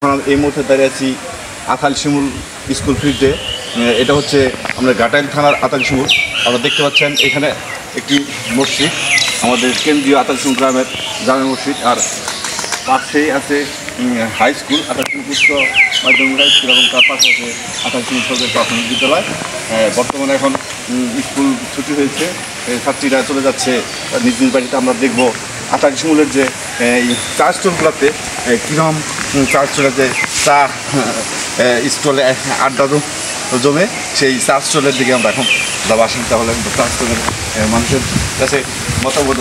থানার এই মুহূর্তে দাঁড়িয়ে আছি আতাল শিমুল স্কুল ফিল্ডে। এটা হচ্ছে আমরা ঘাটাইল থানার আতাল শিমুল। আপনারা দেখতে পাচ্ছেন এখানে একটি মসজিদ, আমাদের কেন্দ্রীয় আতাল শিমুল গ্রামের জামে মসজিদ, আর পাশেই আছে হাই স্কুল, আতাল শিমুল উচ্চ মাধ্যমিক হাই স্কুল, এবং তার পাশে আছে আতাল শিমুল সরকারি প্রাথমিক বিদ্যালয়। বর্তমানে এখন স্কুল ছুটি হয়েছে, ছাত্রীরা চলে যাচ্ছে নিজ নিজ বাড়িতে। আমরা দেখব আতাল শিমুলের যে এই চা স্টলগুলোতে কীরকম চা স্টলে যে চা স্টলে আড্ডা জমে, সেই চা স্টলের দিকে আমরা এখন যাবো। আসেন তাহলে চা স্টলের মানুষের কাছে মতামত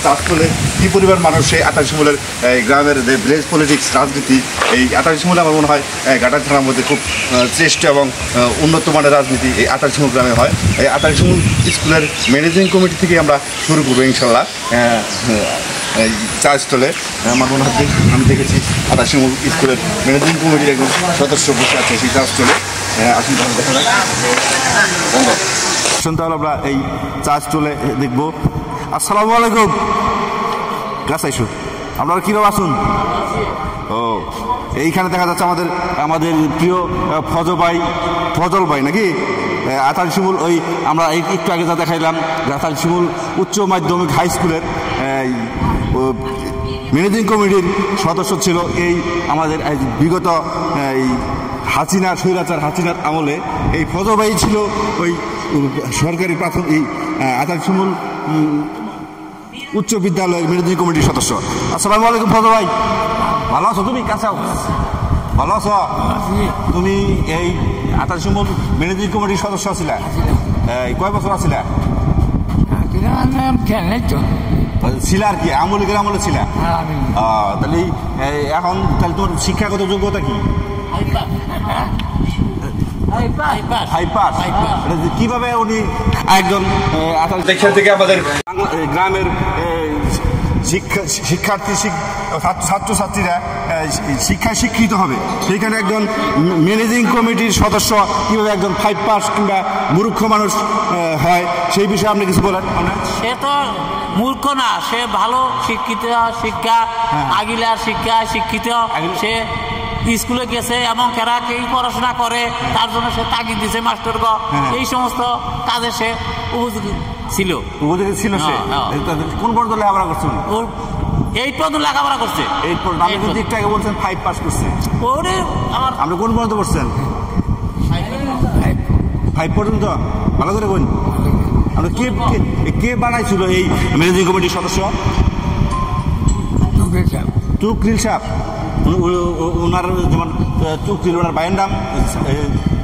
চা স্টলে কী পরিমাণ মানুষ সেই আতাল শিমুলের গ্রামের যে ভিলেজ পলিটিক্স রাজনীতি, এই আতাল শিমুলে আমার মনে হয় ঘাটাইল থানার মধ্যে খুব শ্রেষ্ঠ এবং উন্নত মানের রাজনীতি এই আতাল শিমুল গ্রামে হয়। এই আতাল শিমুল স্কুলের ম্যানেজিং কমিটি থেকে আমরা শুরু করবো ইনশাল্লাহ। এই চা স্টলে আমার মনে হচ্ছে আমি দেখেছি আতাল শিমুল স্কুলের ম্যানেজিং কমিটির একজন সদস্য বসে আছে সেই চা স্টলে। আসুন তাহলে দেখা যাক, আসুন তাহলে আমরা এই চা স্টলে দেখবো। আসসালামু আলাইকুম, কাছে আইসুন, আপনারা কীরকম আসুন? ও, এইখানে দেখা যাচ্ছে আমাদের প্রিয় ফজল ভাই নাকি আতাল শিমুল, ওই আমরা একটু আগে যা দেখাইলাম আতাল শিমুল উচ্চ মাধ্যমিক হাই স্কুলের ম্যানেজিং কমিটির সদস্য ছিল। এই আমাদের বিগত এই স্বৈরাচার হাসিনার আমলে এই ফজল ভাই ছিল ওই সরকারি প্রাথমিক আতাল শিমুল উচ্চ বিদ্যালয়ের ম্যানেজিং কমিটির সদস্য। আসসালামু আলাইকুম ফজল ভাই, ভালো আছো তুমি? কাছে ভালো আছো তুমি? এই আতাল শিমুল ম্যানেজিং কমিটির সদস্য ছিলা, কয় বছর ছিলা? ছিলা আর কি আমলিকের আমলে ছিলা? তাহলে এখন তাহলে তোমার শিক্ষাগত যোগ্যতা কি? কিভাবে উনি একজন দেখেন থেকে আমাদের গ্রামের ছাত্রছাত্রীরা শিক্ষায় শিক্ষিত হবে, সেইখানে একজন ম্যানেজিং কমিটির সদস্য কিভাবে একজন 5 পাস কিংবা মূর্খ মানুষ হয়, সেই বিষয়ে আপনি কিছু বলেন। সে তো মূর্খ না, সে ভালো শিক্ষিত, আগিলার শিক্ষিত, সে স্কুলে গেছে এবং কেরাকেই পড়াশোনা করে, তার জন্য সে তাগিদ দিছে মাস্টার এই সমস্ত কাজে সে উপযোগী ছিল। সে কোন পর্যন্ত লেখাপড়া করছে? এই পর্যন্ত লেখাপড়া করছে। আগে বলছেন 5 পাস করছে। আপনি কোন পর্যন্ত করছেন? 5 পর্যন্ত। ভালো করে বলুন, আপনি কে বানাইছিল এই ম্যানেজিং কমিটির সদস্য? তুকরিল সাহেব। ওনার যেমন তুকরিল, ওনার ভাইয়ের নাম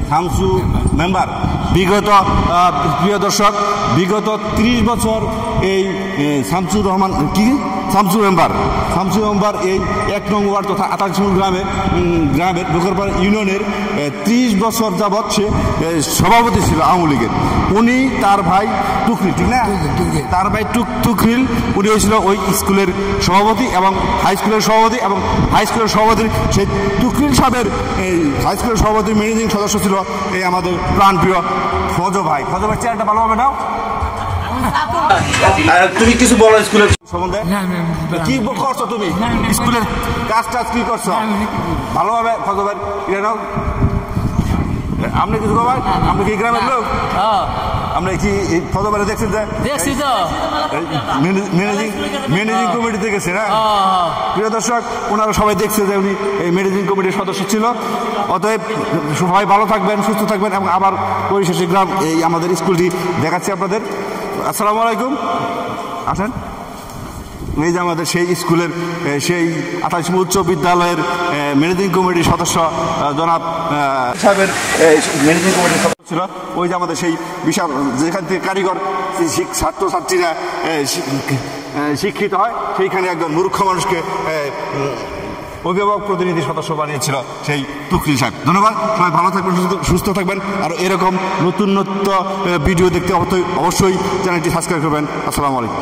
শামসু মেম্বার। প্রিয় দর্শক, বিগত 30 বছর এই শামসুর মেম্বার এই 1 নং ওয়ার্ড তথা আতাল শিমুল গ্রামের বকরপাড়া ইউনিয়নের 30 বছর যাবৎ সে সভাপতি ছিল আওয়ামী লীগের। উনি তার ভাই তুকরিল, ঠিক না? তার ভাই তুকরিল, উনি হয়েছিল ওই স্কুলের সভাপতি এবং হাই স্কুলের সভাপতি, এবং হাই স্কুলের সভাপতির সেই তুকরিল সাহেবের হাই স্কুলের সভাপতির ম্যানেজিং সদস্য ছিল এই আমাদের প্রাণপ্রিয় ফজল ভাই। চেয়ারটা ভালোভাবে নাও। তুমি কিছু বলো স্কুলের সম্বন্ধে, কি করছো তুমি? স্কুলের কাজ কি করছো ভালোভাবে? ফজল ভাই নাও। আপনি কিছু বলবেন? আপনি কি গ্রামের লোক? আমরা কি ফজল ভাই দেখছি তো ম্যানেজিং কমিটিতে গেছে না? প্রিয় দর্শক, ওনারা সবাই দেখছে যে উনি এই ম্যানেজিং কমিটির সদস্য ছিল। অতএব সবাই ভালো থাকবেন, সুস্থ থাকবেন, এবং আবার পরিশেষে এই আমাদের স্কুলটি দেখাচ্ছি আপনাদের। আসসালামু আলাইকুম, আসেন। এই যে আমাদের সেই স্কুলের সেই আতাল শিমুল উচ্চ বিদ্যালয়ের ম্যানেজিং কমিটির সদস্য জনাব সাহেবের ম্যানেজিং কমিটির সদস্য ছিল। ওই যে আমাদের সেই বিশাল যেখান থেকে কারিগর ছাত্রছাত্রীরা শিক্ষিত হয়, সেইখানে একজন মূর্খ মানুষকে অভিভাবক প্রতিনিধি সদস্য বানিয়েছিল সেই তুকরিল সাহেব। ধন্যবাদ, সবাই ভালো থাকবেন, সুস্থ থাকবেন, আর এরকম নতুন ভিডিও দেখতে অবশ্যই চ্যানেলটি সাবস্ক্রাইব করবেন। আসসালামু আলাইকুম।